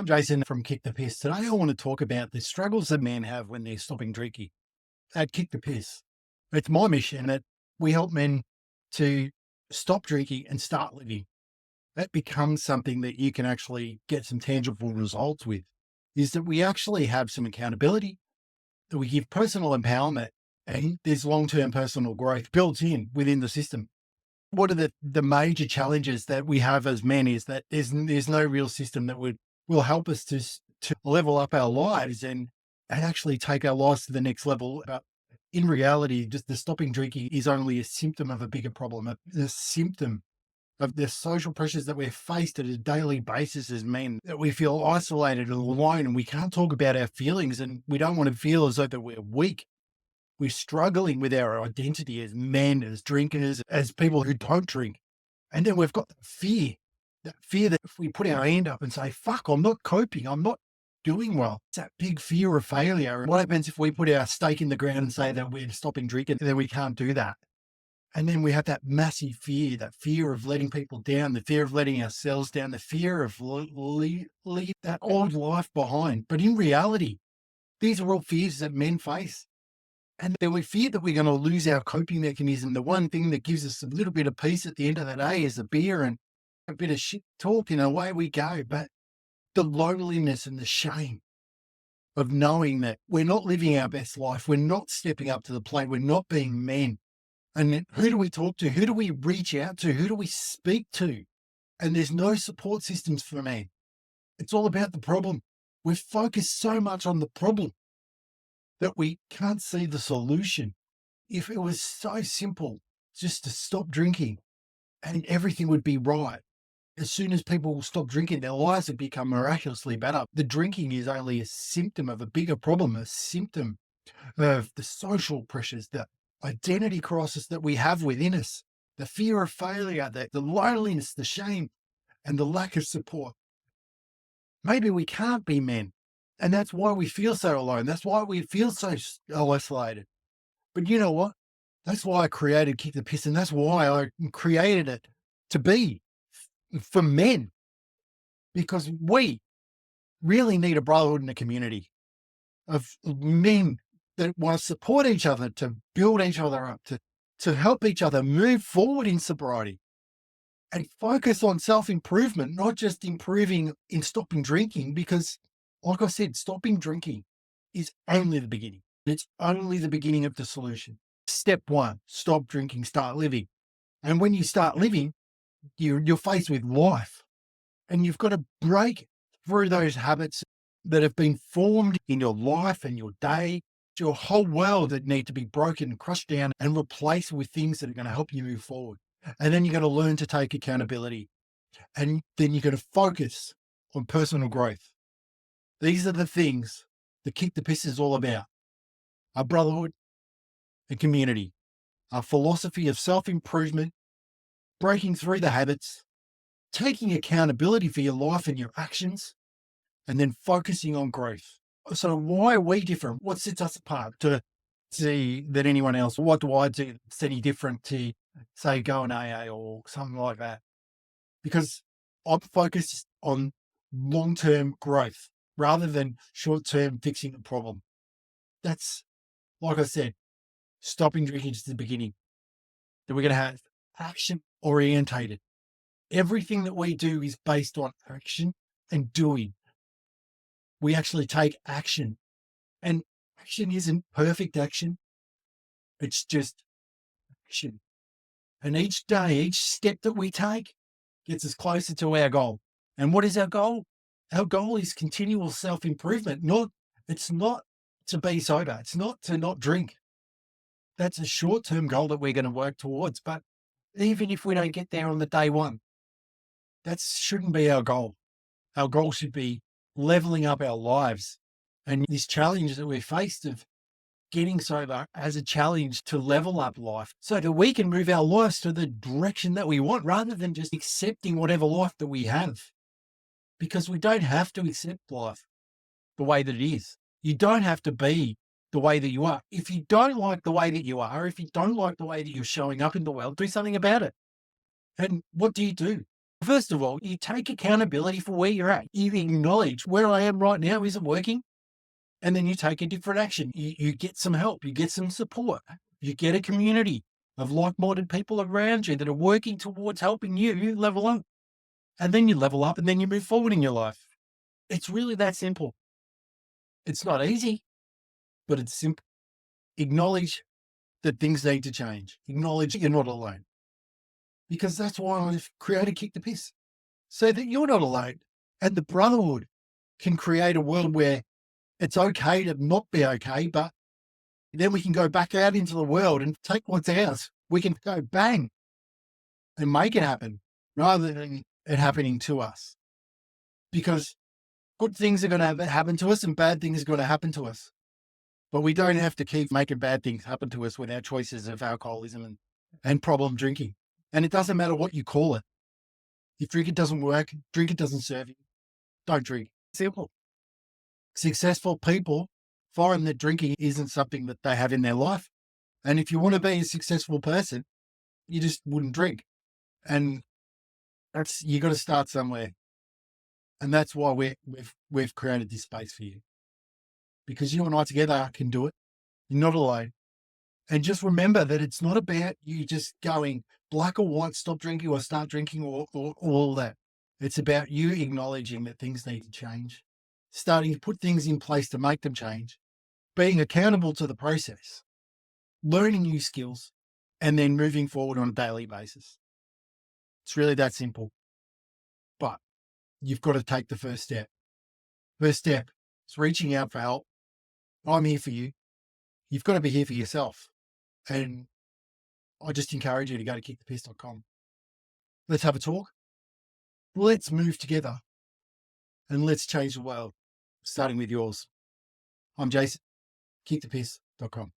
I'm Jason from Kick the Piss. Today I want to talk about the struggles that men have when they're stopping drinking. At Kick the Piss, it's my mission that we help men to stop drinking and start living. That becomes something that you can actually get some tangible results with, is that we actually have some accountability, that we give personal empowerment, and there's long-term personal growth built in within the system. One of the major challenges that we have as men is that there's no real system that will help us to level up our lives and actually take our lives to the next level. But in reality, just the stopping drinking is only a symptom of a bigger problem, a symptom of the social pressures that we're faced at a daily basis as men, that we feel isolated and alone, and we can't talk about our feelings, and we don't want to feel as though that we're weak. We're struggling with our identity as men, as drinkers, as people who don't drink. And then we've got that fear that if we put our hand up and say, fuck, I'm not coping, I'm not doing well. It's that big fear of failure. And what happens if we put our stake in the ground and say that we're stopping drinking, then we can't do that? And then we have that massive fear, that fear of letting people down, the fear of letting ourselves down, the fear of leave that old life behind. But in reality, these are all fears that men face. And then we fear that we're going to lose our coping mechanism. The one thing that gives us a little bit of peace at the end of the day is a beer and a bit of shit talk, and away we go. But the loneliness and the shame of knowing that we're not living our best life, we're not stepping up to the plate, we're not being men. And then who do we talk to? Who do we reach out to? Who do we speak to? And there's no support systems for men. It's all about the problem. We're focused so much on the problem that we can't see the solution. If it was so simple just to stop drinking and everything would be right, as soon as people stop drinking, their lives would become miraculously better. The drinking is only a symptom of a bigger problem, a symptom of the social pressures, the identity crisis that we have within us, the fear of failure, the loneliness, the shame, and the lack of support. Maybe we can't be men. And that's why we feel so alone. That's why we feel so isolated. But you know what? That's why I created Kick the Piss, and that's why I created it to be for men, because we really need a brotherhood and a community of men that want to support each other, to build each other up, to help each other move forward in sobriety and focus on self-improvement, not just improving in stopping drinking, because like I said, stopping drinking is only the beginning. It's only the beginning of the solution. Step one, stop drinking, start living. And when you start living, you're faced with life, and you've got to break through those habits that have been formed in your life and your day, your whole world, that need to be broken and crushed down and replaced with things that are going to help you move forward. And then you're going to learn to take accountability, and then you're going to focus on personal growth. These are the things that Kick the Piss is all about: our brotherhood and community, our philosophy of self-improvement, breaking through the habits, taking accountability for your life and your actions, and then focusing on growth. So why are we different? What sets us apart to see that anyone else? What do I do that's any different to, say, go in AA or something like that? Because I'm focused on long-term growth rather than short-term fixing the problem. That's, like I said, stopping drinking is the beginning. Then we're going to have action orientated. Everything that we do is based on action and doing. We actually take action, and action isn't perfect action. It's just action. And each day, each step that we take gets us closer to our goal. And what is our goal? Our goal is continual self-improvement. It's not to be sober. It's not to not drink. That's a short-term goal that we're going to work towards. But even if we don't get there on the day one, that shouldn't be our goal. Our goal should be leveling up our lives. And this challenge that we're faced of getting sober as a challenge to level up life so that we can move our lives to the direction that we want, rather than just accepting whatever life that we have. Because we don't have to accept life the way that it is. You don't have to be the way that you are. If you don't like the way that you are, if you don't like the way that you're showing up in the world, do something about it. And what do? First of all, you take accountability for where you're at. You acknowledge where I am right now isn't working. And then you take a different action. You get some help, you get some support, you get a community of like-minded people around you that are working towards helping you level up. And then you level up and then you move forward in your life. It's really that simple. It's not easy, but it's simple. Acknowledge that things need to change. Acknowledge you're not alone. Because that's why I've created Kick the Piss, so that you're not alone. And the Brotherhood can create a world where it's okay to not be okay, but then we can go back out into the world and take what's ours. We can go bang and make it happen rather than it happening to us. Because good things are going to happen to us and bad things are going to happen to us. But we don't have to keep making bad things happen to us with our choices of alcoholism and problem drinking. And it doesn't matter what you call it. If drinking doesn't work, drink it doesn't serve you, don't drink. Simple. Successful people find that drinking isn't something that they have in their life. And if you want to be a successful person, you just wouldn't drink. And you got to start somewhere. And that's why we've created this space for you, because you and I together can do it. You're not alone. And just remember that it's not about you just going black or white, stop drinking or start drinking or all that. It's about you acknowledging that things need to change, starting to put things in place to make them change, being accountable to the process, learning new skills, and then moving forward on a daily basis. It's really that simple. But you've got to take the first step. First step is reaching out for help. I'm here for you. You've got to be here for yourself. And I just encourage you to go to kickthepiss.com. Let's have a talk. Let's move together and let's change the world, starting with yours. I'm Jason, kickthepiss.com.